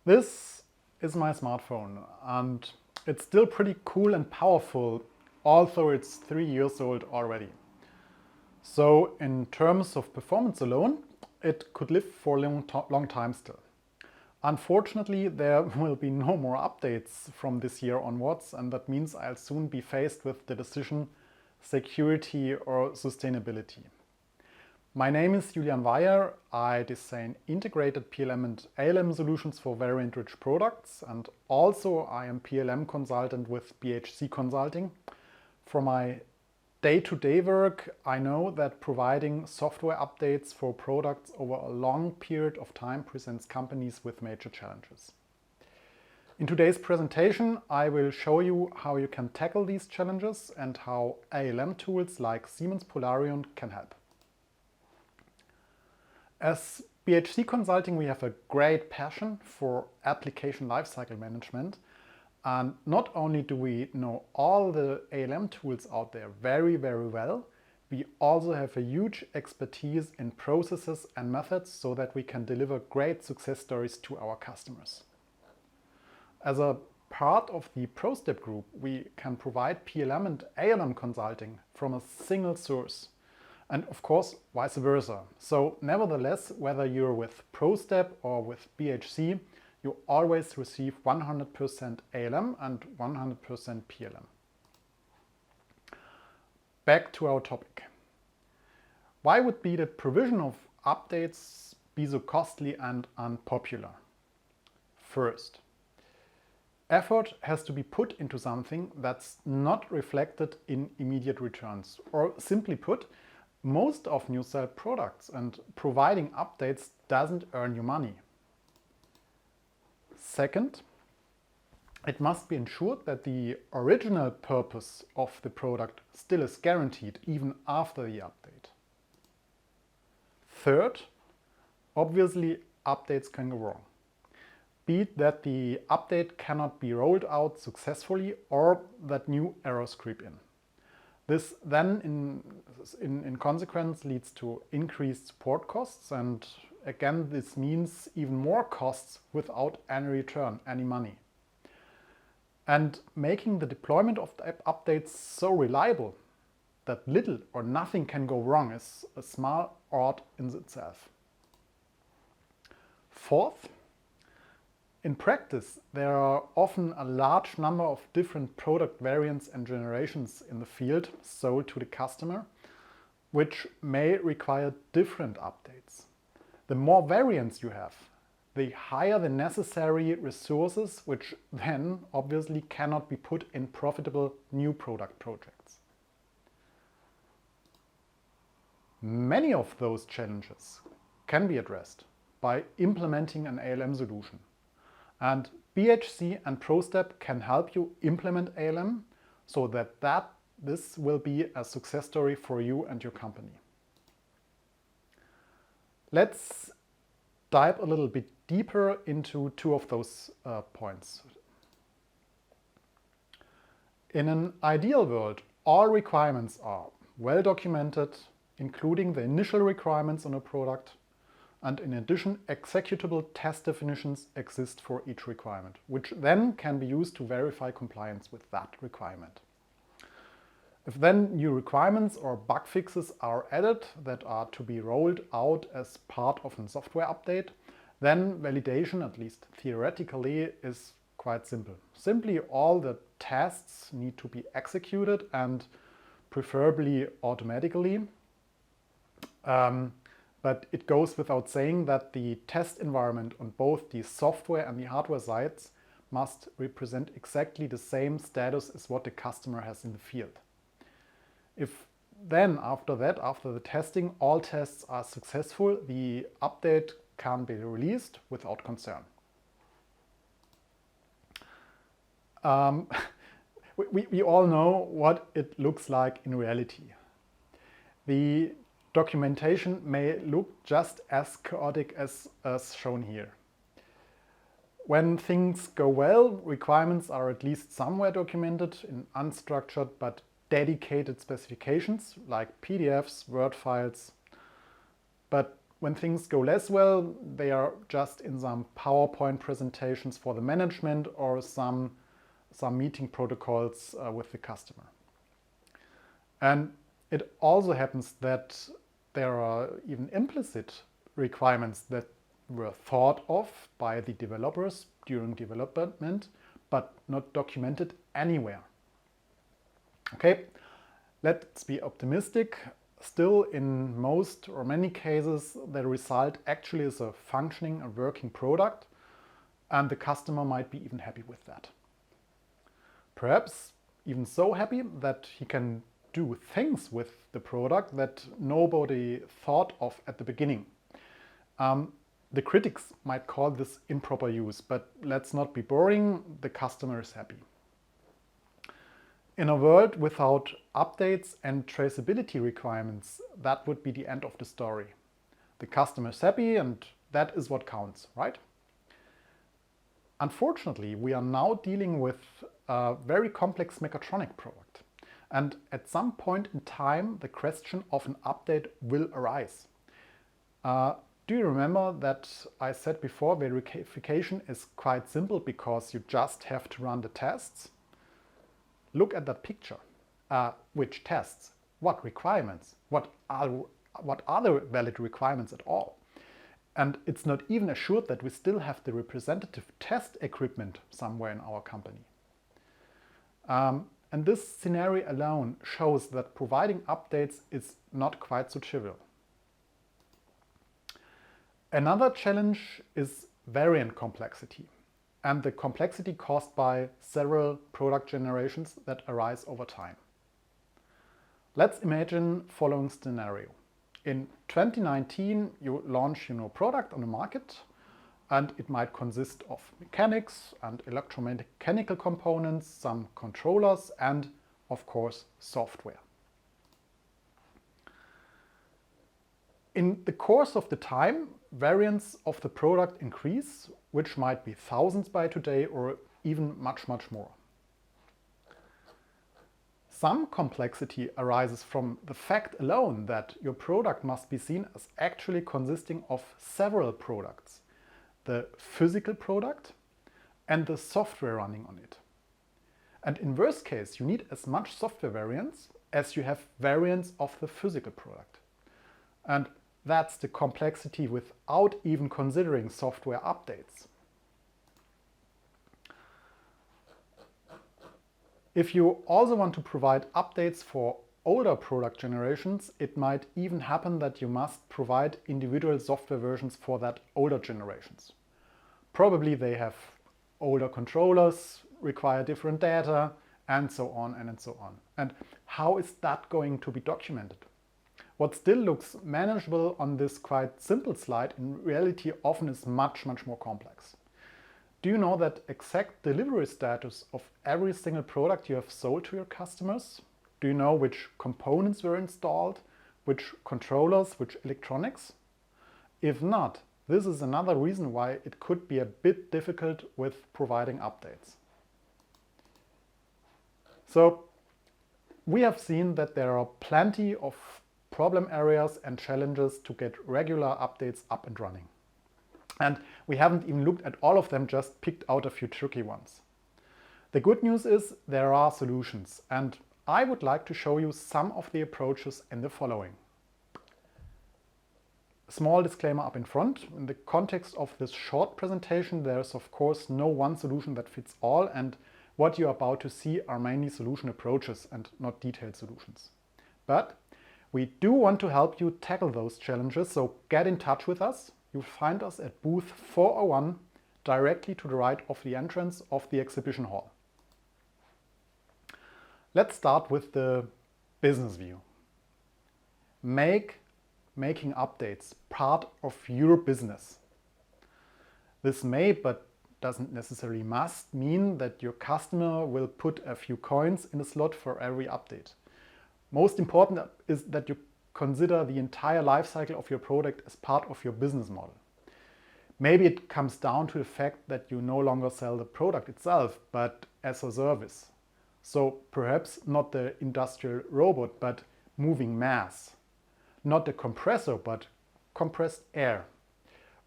This is my smartphone and it's still pretty cool and powerful, although it's 3 years old already. So in terms of performance alone, it could live for a long time still. Unfortunately, there will be no more updates from this year onwards, and that means I'll soon be faced with the decision security or sustainability. My name is Julian Weyer. I design integrated PLM and ALM solutions for variant-rich products, and also I am PLM consultant with BHC Consulting. For my day-to-day work, I know that providing software updates for products over a long period of time presents companies with major challenges. In today's presentation, I will show you how you can tackle these challenges and how ALM tools like Siemens Polarion can help. As BHC Consulting, we have a great passion for application lifecycle management. And not only do we know all the ALM tools out there very, very well, we also have a huge expertise in processes and methods so that we can deliver great success stories to our customers. As a part of the PROSTEP group, we can provide PLM and ALM consulting from a single source. And of course, vice versa. So nevertheless, whether you're with PROSTEP or with BHC, you always receive 100% ALM and 100% PLM. Back to our topic. Why would be the provision of updates be so costly and unpopular? First, effort has to be put into something that's not reflected in immediate returns. Or simply put, most of you sell products and providing updates doesn't earn you money. Second, it must be ensured that the original purpose of the product still is guaranteed even after the update. Third, obviously updates can go wrong. Be it that the update cannot be rolled out successfully or that new errors creep in. This then in consequence leads to increased support costs, and again this means even more costs without any return, any money. And making the deployment of the updates so reliable that little or nothing can go wrong is a small art in itself. Fourth, in practice, there are often a large number of different product variants and generations in the field sold to the customer, which may require different updates. The more variants you have, the higher the necessary resources, which then obviously cannot be put in profitable new product projects. Many of those challenges can be addressed by implementing an ALM solution. And BHC and PROSTEP can help you implement ALM so that this will be a success story for you and your company. Let's dive a little bit deeper into two of those points. In an ideal world, all requirements are well documented, including the initial requirements on a product. And in addition, executable test definitions exist for each requirement, which then can be used to verify compliance with that requirement. If then new requirements or bug fixes are added that are to be rolled out as part of a software update, then validation, at least theoretically, is quite simple. Simply all the tests need to be executed and preferably automatically. But it goes without saying that the test environment on both the software and the hardware sides must represent exactly the same status as what the customer has in the field. If then after the testing, all tests are successful, the update can be released without concern. We all know what it looks like in reality. The documentation may look just as chaotic as shown here. When things go well, requirements are at least somewhere documented in unstructured but dedicated specifications like PDFs, Word files. But when things go less well, they are just in some PowerPoint presentations for the management or some meeting protocols with the customer. And it also happens that there are even implicit requirements that were thought of by the developers during development, but not documented anywhere. Okay, let's be optimistic. Still, in most or many cases, the result actually is a functioning, a working product, and the customer might be even happy with that. Perhaps even so happy that he can do things with the product that nobody thought of at the beginning. The critics might call this improper use, but let's not be boring, the customer is happy. In a world without updates and traceability requirements, that would be the end of the story. The customer is happy and that is what counts, right? Unfortunately, we are now dealing with a very complex mechatronic product. And at some point in time, the question of an update will arise. Do you remember that I said before verification is quite simple because you just have to run the tests? Look at that picture. Which tests? What requirements? What are the valid requirements at all? And it's not even assured that we still have the representative test equipment somewhere in our company. And this scenario alone shows that providing updates is not quite so trivial. Another challenge is variant complexity and the complexity caused by several product generations that arise over time. Let's imagine following scenario. In 2019, you launch your product on the market, and it might consist of mechanics and electromechanical components, some controllers, and of course software. In the course of the time, variants of the product increase, which might be thousands by today or even much more. Some complexity arises from the fact alone that your product must be seen as actually consisting of several products. The physical product and the software running on it. And in worst case, you need as much software variants as you have variants of the physical product. And that's the complexity without even considering software updates. If you also want to provide updates for older product generations, it might even happen that you must provide individual software versions for that older generations. Probably they have older controllers, require different data, and so on and so on. And how is that going to be documented? What still looks manageable on this quite simple slide in reality often is much more complex. Do you know that exact delivery status of every single product you have sold to your customers? Do you know which components were installed, which controllers, which electronics? If not, this is another reason why it could be a bit difficult with providing updates. So we have seen that there are plenty of problem areas and challenges to get regular updates up and running. And we haven't even looked at all of them, just picked out a few tricky ones. The good news is there are solutions, and I would like to show you some of the approaches in the following. Small disclaimer up in front. In the context of this short presentation, there's of course no one solution that fits all, and what you're about to see are mainly solution approaches and not detailed solutions. But we do want to help you tackle those challenges, so get in touch with us. You'll find us at booth 401, directly to the right of the entrance of the exhibition hall. Let's start with the business view. Making updates part of your business. This may, but doesn't necessarily must, mean that your customer will put a few coins in a slot for every update. Most important is that you consider the entire life cycle of your product as part of your business model. Maybe it comes down to the fact that you no longer sell the product itself, but as a service. So perhaps not the industrial robot, but moving mass. Not the compressor, but compressed air,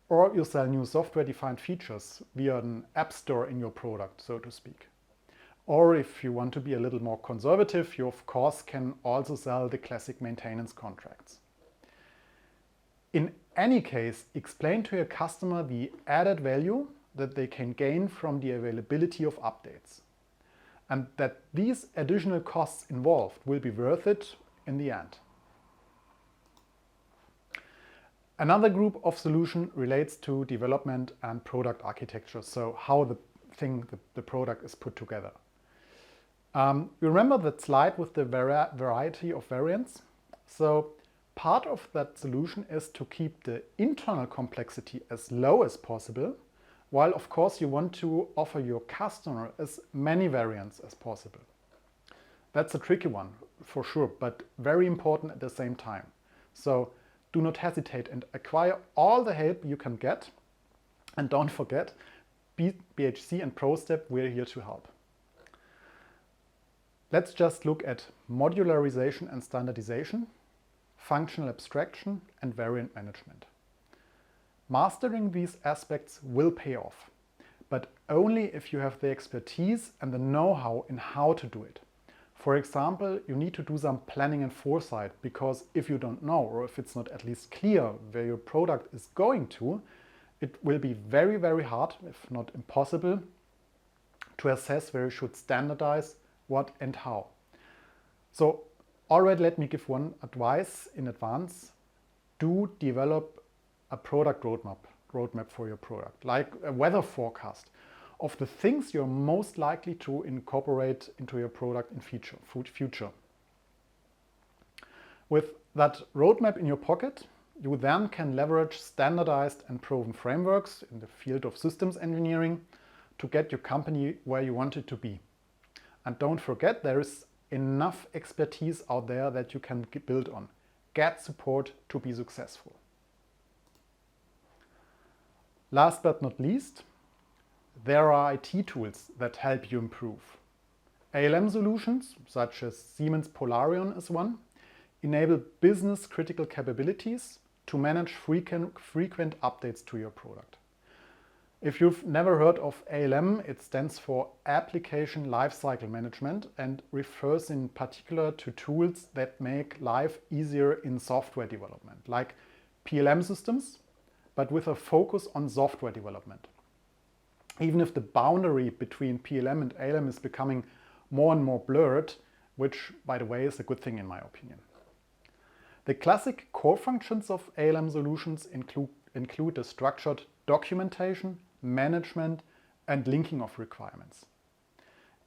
or you sell new software-defined features via an app store in your product, so to speak. Or if you want to be a little more conservative, you of course can also sell the classic maintenance contracts. In any case, explain to your customer the added value that they can gain from the availability of updates, and that these additional costs involved will be worth it in the end. Another group of solution relates to development and product architecture, so how the product is put together. You remember that slide with the variety of variants? So part of that solution is to keep the internal complexity as low as possible, while of course you want to offer your customer as many variants as possible. That's a tricky one, for sure, but very important at the same time. So do not hesitate and acquire all the help you can get. And don't forget, BHC and PROSTEP, we're here to help. Let's just look at modularization and standardization, functional abstraction, and variant management. Mastering these aspects will pay off, but only if you have the expertise and the know-how in how to do it. For example, you need to do some planning and foresight, because if you don't know, or if it's not at least clear where your product is going to, it will be very, very hard, if not impossible, to assess where you should standardize what and how. So already let me give one advice in advance. Do develop a product roadmap for your product, like a weather forecast of the things you're most likely to incorporate into your product in future. With that roadmap in your pocket, you then can leverage standardized and proven frameworks in the field of systems engineering to get your company where you want it to be. And don't forget, there is enough expertise out there that you can build on. Get support to be successful. Last but not least, there are IT tools that help you improve. ALM solutions, such as Siemens Polarion is one, enable business-critical capabilities to manage frequent updates to your product. If you've never heard of ALM, it stands for Application Lifecycle Management and refers in particular to tools that make life easier in software development, like PLM systems, but with a focus on software development. Even if the boundary between PLM and ALM is becoming more and more blurred, which, by the way, is a good thing in my opinion. The classic core functions of ALM solutions include the structured documentation, management, and linking of requirements.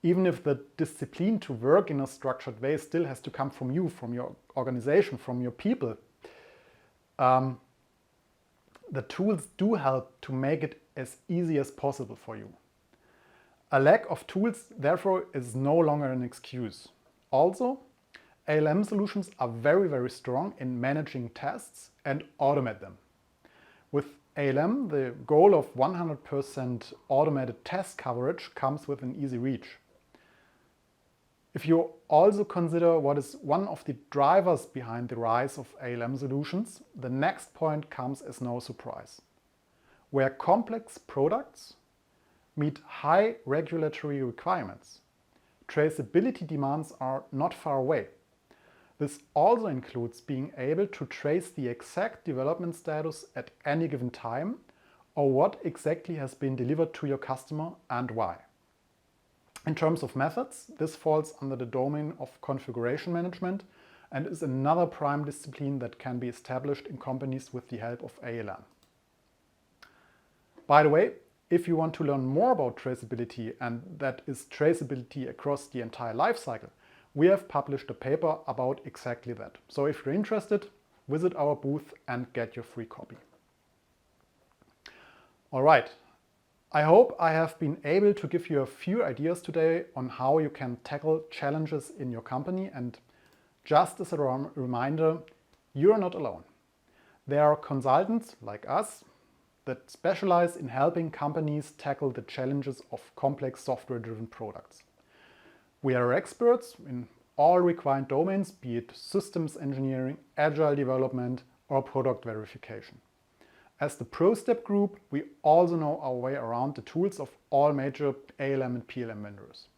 Even if the discipline to work in a structured way still has to come from you, from your organization, from your people, the tools do help to make it as easy as possible for you. A lack of tools, therefore, is no longer an excuse. Also, ALM solutions are very, very strong in managing tests and automate them. With ALM, the goal of 100% automated test coverage comes within easy reach. If you also consider what is one of the drivers behind the rise of ALM solutions, the next point comes as no surprise. Where complex products meet high regulatory requirements, traceability demands are not far away. This also includes being able to trace the exact development status at any given time, or what exactly has been delivered to your customer and why. In terms of methods, this falls under the domain of configuration management and is another prime discipline that can be established in companies with the help of ALM. By the way, if you want to learn more about traceability, and that is traceability across the entire lifecycle, we have published a paper about exactly that. So if you're interested, visit our booth and get your free copy. All right. I hope I have been able to give you a few ideas today on how you can tackle challenges in your company, and just as a reminder, you're not alone. There are consultants like us that specialize in helping companies tackle the challenges of complex software-driven products. We are experts in all required domains, be it systems engineering, agile development, or product verification. As the PROSTEP group, we also know our way around the tools of all major ALM and PLM vendors.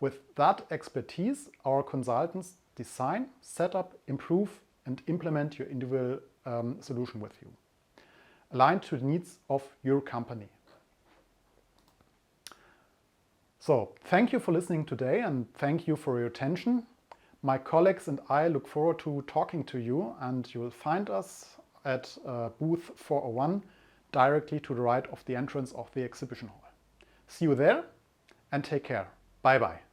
With that expertise, our consultants design, set up, improve, and implement your individual solution with you, aligned to the needs of your company. So, thank you for listening today and thank you for your attention. My colleagues and I look forward to talking to you, and you will find us at booth 401 directly to the right of the entrance of the exhibition hall. See you there and take care. Bye bye.